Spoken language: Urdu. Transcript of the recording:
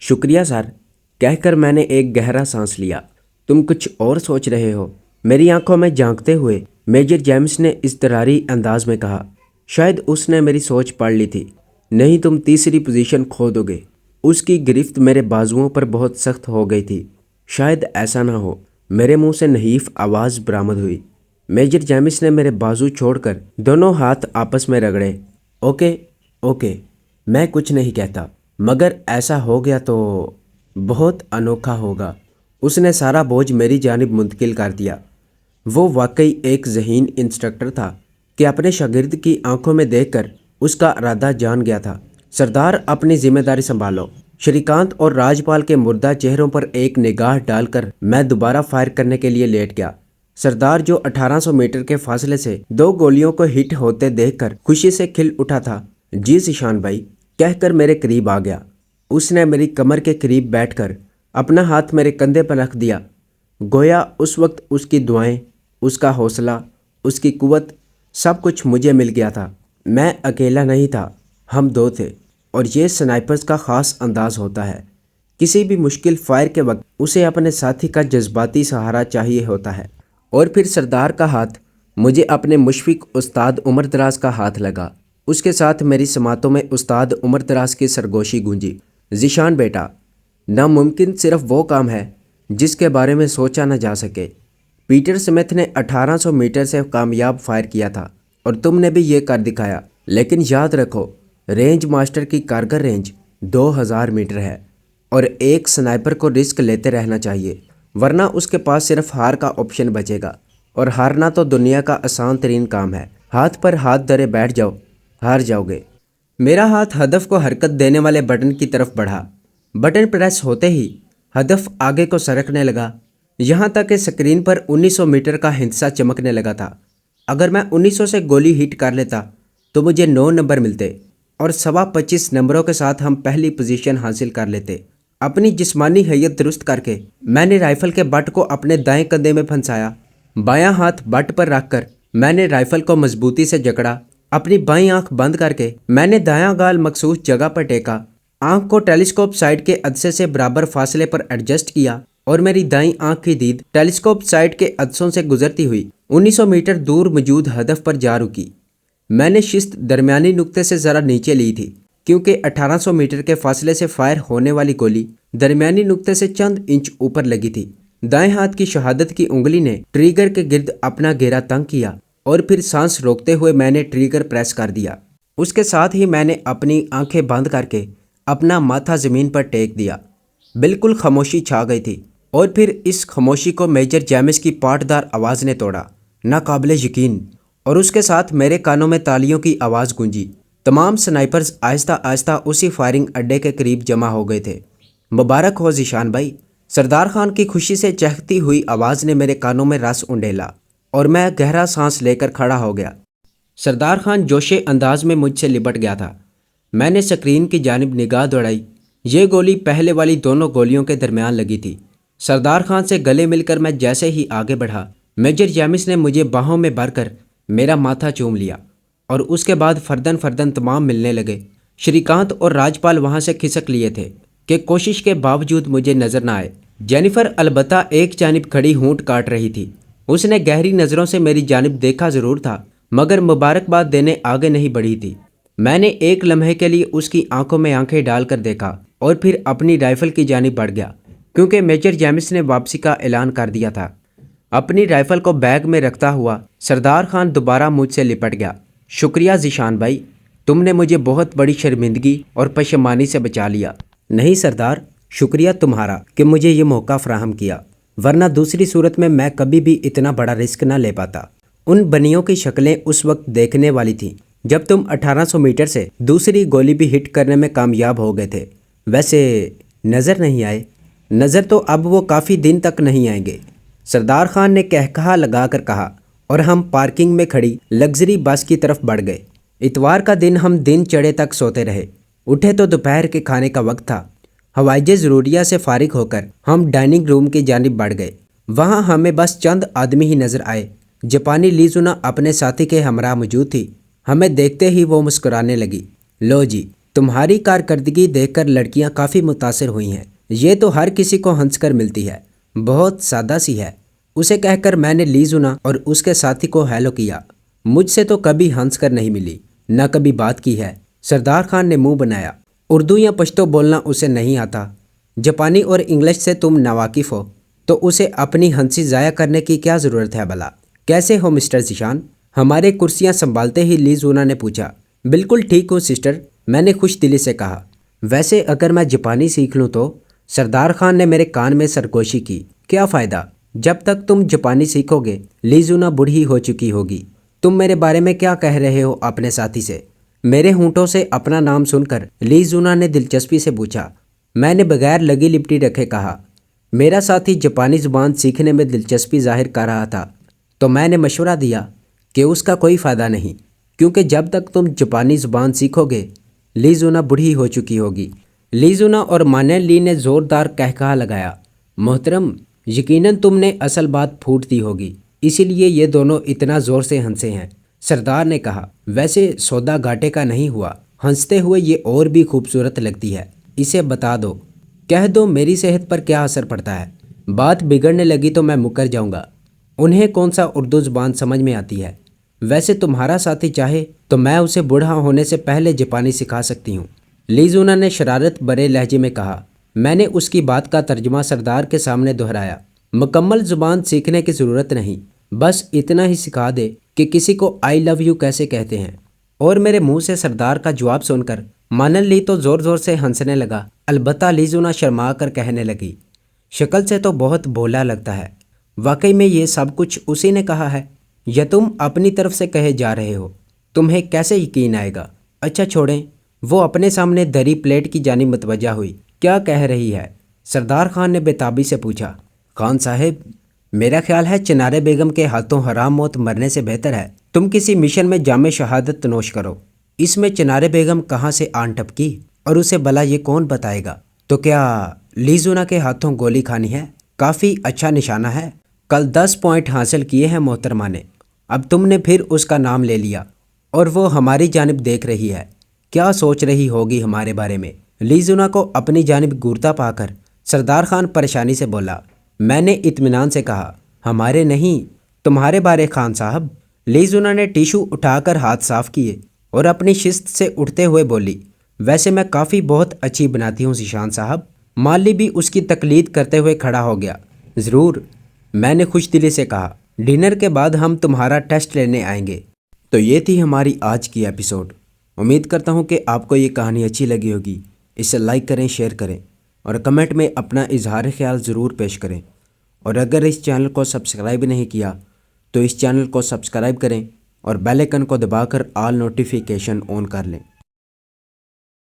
شکریہ سر، کہہ کر میں نے ایک گہرا سانس لیا۔ تم کچھ اور سوچ رہے ہو؟ میری آنکھوں میں جھانکتے ہوئے میجر جیمس نے اضطراری انداز میں کہا۔ شاید اس نے میری سوچ پڑھ لی تھی۔ نہیں، تم تیسری پوزیشن کھو دو گے۔ اس کی گرفت میرے بازوؤں پر بہت سخت ہو گئی تھی۔ شاید ایسا نہ ہو۔ میرے منہ سے نحیف آواز برآمد ہوئی۔ میجر جیمس نے میرے بازو چھوڑ کر دونوں ہاتھ آپس میں رگڑے۔ اوکے اوکے، میں کچھ نہیں کہتا، مگر ایسا ہو گیا تو بہت انوکھا ہوگا۔ اس نے سارا بوجھ میری جانب منتقل کر دیا۔ وہ واقعی ایک ذہین انسٹرکٹر تھا کہ اپنے شاگرد کی آنکھوں میں دیکھ کر اس کا ارادہ جان گیا تھا۔ سردار، اپنی ذمہ داری سنبھالو۔ شری کانت اور راجپال کے مردہ چہروں پر ایک نگاہ ڈال کر میں دوبارہ فائر کرنے کے لیے لیٹ گیا۔ سردار، جو 1800 میٹر کے فاصلے سے 2 گولیوں کو ہٹ ہوتے دیکھ کر خوشی سے کھل اٹھا تھا، جی ذیشان بھائی کہہ کر میرے قریب آ گیا۔ اس نے میری کمر کے قریب بیٹھ کر اپنا ہاتھ میرے کندھے پر رکھ دیا۔ گویا اس وقت اس کی دعائیں، اس کا حوصلہ، اس کی قوت، سب کچھ مجھے مل گیا تھا۔ میں اکیلا نہیں تھا، ہم 2 تھے، اور یہ سنائپرز کا خاص انداز ہوتا ہے۔ کسی بھی مشکل فائر کے وقت اسے اپنے ساتھی کا جذباتی سہارا چاہیے ہوتا ہے۔ اور پھر سردار کا ہاتھ مجھے اپنے مشفق استاد عمر دراز کا ہاتھ لگا۔ اس کے ساتھ میری سماعتوں میں استاد عمر دراز کی سرگوشی گونجی۔ ذیشان بیٹا، ناممکن صرف وہ کام ہے جس کے بارے میں سوچا نہ جا سکے۔ پیٹر سمتھ نے 1800 میٹر سے کامیاب فائر کیا تھا اور تم نے بھی یہ کر دکھایا، لیکن یاد رکھو، رینج ماسٹر کی کارگر رینج 2000 میٹر ہے، اور ایک سنائپر کو رسک لیتے رہنا چاہیے، ورنہ اس کے پاس صرف ہار کا آپشن بچے گا، اور ہارنا تو دنیا کا آسان ترین کام ہے۔ ہاتھ پر ہاتھ دھرے بیٹھ جاؤ، ہار جاؤ گے۔ میرا ہاتھ ہدف کو حرکت دینے والے بٹن کی طرف بڑھا۔ بٹن پریس ہوتے ہی ہدف آگے کو سرکنے لگا، یہاں تک کہ سکرین پر 1900 میٹر کا ہندسہ چمکنے لگا تھا۔ اگر میں 1900 سے گولی ہٹ کر لیتا تو مجھے 9 نمبر ملتے، اور 25.25 نمبروں کے ساتھ ہم پہلی پوزیشن حاصل کر لیتے۔ اپنی جسمانی حیت درست کر کے میں نے رائفل کے بٹ کو اپنے دائیں کندھے میں پھنسایا۔ بایاں ہاتھ بٹ پر رکھ کر میں نے رائفل کو مضبوطی سے جکڑا۔ اپنی بائیں آنکھ بند کر کے میں نے دایاں گال مخصوص جگہ پر ٹیکا، آنکھ کو ٹیلیسکوپ سائٹ کے عدسے سے برابر فاصلے پر ایڈجسٹ کیا، اور میری دائیں آنکھ کی دید ٹیلیسکوپ سائٹ کے عدسوں سے گزرتی ہوئی 1900 میٹر دور موجود ہدف پر جا رکی۔ میں نے شست درمیانی نقطے سے ذرا نیچے لی تھی، کیونکہ 1800 میٹر کے فاصلے سے فائر ہونے والی گولی درمیانی نقطے سے چند انچ اوپر لگی تھی۔ دائیں ہاتھ کی شہادت کی انگلی نے ٹریگر کے گرد اپنا گھیرا تنگ کیا، اور پھر سانس روکتے ہوئے میں نے ٹریگر پریس کر دیا۔ اس کے ساتھ ہی میں نے اپنی آنکھیں بند کر کے اپنا ماتھا زمین پر ٹیک دیا۔ بالکل خاموشی چھا گئی تھی، اور پھر اس خاموشی کو میجر جیمس کی پاٹدار آواز نے توڑا، ناقابل یقین، اور اس کے ساتھ میرے کانوں میں تالیوں کی آواز گونجی۔ تمام سنائپرز آہستہ آہستہ اسی فائرنگ اڈے کے قریب جمع ہو گئے تھے۔ مبارک ہو ذیشان بھائی، سردار خان کی خوشی سے چہکتی ہوئی آواز نے میرے کانوں میں رس انڈیلا، اور میں گہرا سانس لے کر کھڑا ہو گیا۔ سردار خان جوش انداز میں مجھ سے لپٹ گیا تھا۔ میں نے سکرین کی جانب نگاہ دوڑائی۔ یہ گولی پہلے والی دونوں گولیوں کے درمیان لگی تھی۔ سردار خان سے گلے مل کر میں جیسے ہی آگے بڑھا، میجر جیمس نے مجھے باہوں میں بھر کر میرا ماتھا چوم لیا، اور اس کے بعد فردن فردن تمام ملنے لگے۔ شری کانت اور راجپال وہاں سے کھسک لیے تھے کہ کوشش کے باوجود مجھے نظر نہ آئے۔ جینیفر البتہ ایک جانب کھڑی ہونٹ کاٹ رہی تھی۔ اس نے گہری نظروں سے میری جانب دیکھا ضرور تھا، مگر مبارکباد دینے آگے نہیں بڑھی تھی۔ میں نے ایک لمحے کے لیے اس کی آنکھوں میں آنکھیں ڈال کر دیکھا، اور پھر اپنی رائفل کی جانب بڑھ گیا، کیونکہ میجر جیمس نے واپسی کا اعلان کر دیا تھا۔ اپنی رائفل کو بیگ میں رکھتا ہوا سردار خان دوبارہ مجھ سے لپٹ گیا۔ شکریہ ذیشان بھائی، تم نے مجھے بہت بڑی شرمندگی اور پشیمانی سے بچا لیا۔ نہیں سردار، شکریہ تمہارا کہ مجھے یہ موقع فراہم کیا، ورنہ دوسری صورت میں کبھی بھی اتنا بڑا رسک نہ لے پاتا۔ ان بنیوں کی شکلیں اس وقت دیکھنے والی تھیں جب تم 1800 میٹر سے دوسری گولی بھی ہٹ کرنے میں کامیاب ہو گئے تھے۔ ویسے نظر نہیں آئے؟ نظر تو اب وہ کافی دن تک نہیں آئیں گے، سردار خان نے کہا لگا کر کہا، اور ہم پارکنگ میں کھڑی لگژری بس کی طرف بڑھ گئے۔ اتوار کا دن ہم دن چڑھے تک سوتے رہے۔ اٹھے تو دوپہر کے کھانے کا وقت تھا۔ حوائج ضروریہ سے فارغ ہو کر ہم ڈائننگ روم کی جانب بڑھ گئے۔ وہاں ہمیں بس چند آدمی ہی نظر آئے۔ جاپانی لیزونا اپنے ساتھی کے ہمراہ موجود تھی۔ ہمیں دیکھتے ہی وہ مسکرانے لگی۔ لو جی، تمہاری کارکردگی دیکھ کر لڑکیاں کافی متاثر ہوئی ہیں۔ یہ تو ہر کسی کو ہنس کر ملتی ہے، بہت سادہ سی ہے۔ اسے کہہ کر میں نے لی سنا اور اس کے ساتھی کو ہیلو کیا۔ مجھ سے تو کبھی ہنس کر نہیں ملی، نہ کبھی بات کی ہے۔ سردار خان نے منہ بنایا۔ اردو یا پشتو بولنا اسے نہیں آتا، جاپانی اور انگلش سے تم ناواقف ہو، تو اسے اپنی ہنسی ضائع کرنے کی کیا ضرورت ہے بھلا؟ کیسے ہو مسٹر ذیشان؟ ہمارے کرسیاں سنبھالتے ہی لی زونا نے پوچھا۔ بالکل ٹھیک ہوں سسٹر، میں نے خوش دلی سے کہا۔ ویسے اگر میں جاپانی سیکھ لوں تو؟ سردار خان نے میرے کان میں سرگوشی کی۔ کیا فائدہ؟ جب تک تم جاپانی سیکھو گے لی زونا بوڑھی ہو چکی ہوگی۔ تم میرے بارے میں کیا کہہ رہے ہو اپنے ساتھی سے؟ میرے ہونٹوں سے اپنا نام سن کر لی زونا نے دلچسپی سے پوچھا۔ میں نے بغیر لگی لپٹی رکھے کہا، میرا ساتھی جاپانی زبان سیکھنے میں دلچسپی ظاہر کر رہا تھا، تو میں نے مشورہ دیا کہ اس کا کوئی فائدہ نہیں، کیونکہ جب تک تم جاپانی زبان سیکھو گے لی زونا بوڑھی ہو چکی ہوگی۔ لی زونا اور مانن لی نے زوردار کہکہا لگایا۔ محترم، یقیناً تم نے اصل بات پھوٹ دی ہوگی، اسی لیے یہ دونوں اتنا زور سے ہنسے ہیں، سردار نے کہا۔ ویسے سودا گھاٹے کا نہیں ہوا، ہنستے ہوئے یہ اور بھی خوبصورت لگتی ہے، اسے بتا دو۔ کہہ دو میری صحت پر کیا اثر پڑتا ہے، بات بگڑنے لگی تو میں مکر جاؤں گا۔ انہیں کون سا اردو زبان سمجھ میں آتی ہے؟ ویسے تمہارا ساتھی چاہے تو میں اسے بوڑھا ہونے سے پہلے جاپانی سکھا سکتی ہوں، لی زونا نے شرارت بھرے لہجے میں کہا۔ میں نے اس کی بات کا ترجمہ سردار کے سامنے دہرایا۔ مکمل زبان سیکھنے کی ضرورت نہیں، بس اتنا ہی سکھا دے کہ کسی کو آئی لو یو کیسے کہتے ہیں۔ اور میرے منہ سے سردار کا جواب سن کر مانن لی تو زور زور سے ہنسنے لگا، البتہ لی زونا شرما کر کہنے لگی، شکل سے تو بہت بھولا لگتا ہے۔ واقعی میں یہ سب کچھ اسی نے کہا ہے یا تم اپنی طرف سے کہے جا رہے ہو؟ تمہیں کیسے یقین آئے گا؟ اچھا چھوڑیں۔ وہ اپنے سامنے دری پلیٹ کی جانب متوجہ ہوئی۔ کیا کہہ رہی ہے؟ سردار خان نے بےتابی سے پوچھا۔ خان صاحب، میرا خیال ہے چنارے بیگم کے ہاتھوں حرام موت مرنے سے بہتر ہے تم کسی مشن میں جام شہادت نوش کرو۔ اس میں چنارے بیگم کہاں سے آن ٹپکی اور اسے بھلا یہ کون بتائے گا؟ تو کیا لی زونا کے ہاتھوں گولی کھانی ہے؟ کافی اچھا نشانہ ہے، کل 10 پوائنٹ حاصل کیے ہیں محترمہ نے۔ اب تم نے پھر اس کا نام لے لیا اور وہ ہماری جانب دیکھ رہی ہے، کیا سوچ رہی ہوگی ہمارے بارے میں؟ لی زونا کو اپنی جانب گورتا پا کر سردار خان پریشانی سے بولا۔ میں نے اطمینان سے کہا، ہمارے نہیں، تمہارے بارے خان صاحب۔ لی زونا نے ٹیشو اٹھا کر ہاتھ صاف کیے اور اپنی شست سے اٹھتے ہوئے بولی، ویسے میں کافی بہت اچھی بناتی ہوں ذیشان صاحب۔ مالی بھی اس کی تقلید کرتے ہوئے کھڑا ہو گیا۔ ضرور، میں نے خوش دلی سے کہا، ڈنر کے بعد ہم تمہارا ٹیسٹ لینے آئیں گے۔ تو یہ تھی ہماری آج کی ایپیسوڈ۔ امید کرتا ہوں کہ آپ کو یہ کہانی اچھی لگی ہوگی۔ اسے لائک کریں، شیئر کریں اور کمنٹ میں اپنا اظہار خیال ضرور پیش کریں۔ اور اگر اس چینل کو سبسکرائب نہیں کیا تو اس چینل کو سبسکرائب کریں اور بیل آئیکن کو دبا کر آل نوٹیفیکیشن آن کر لیں۔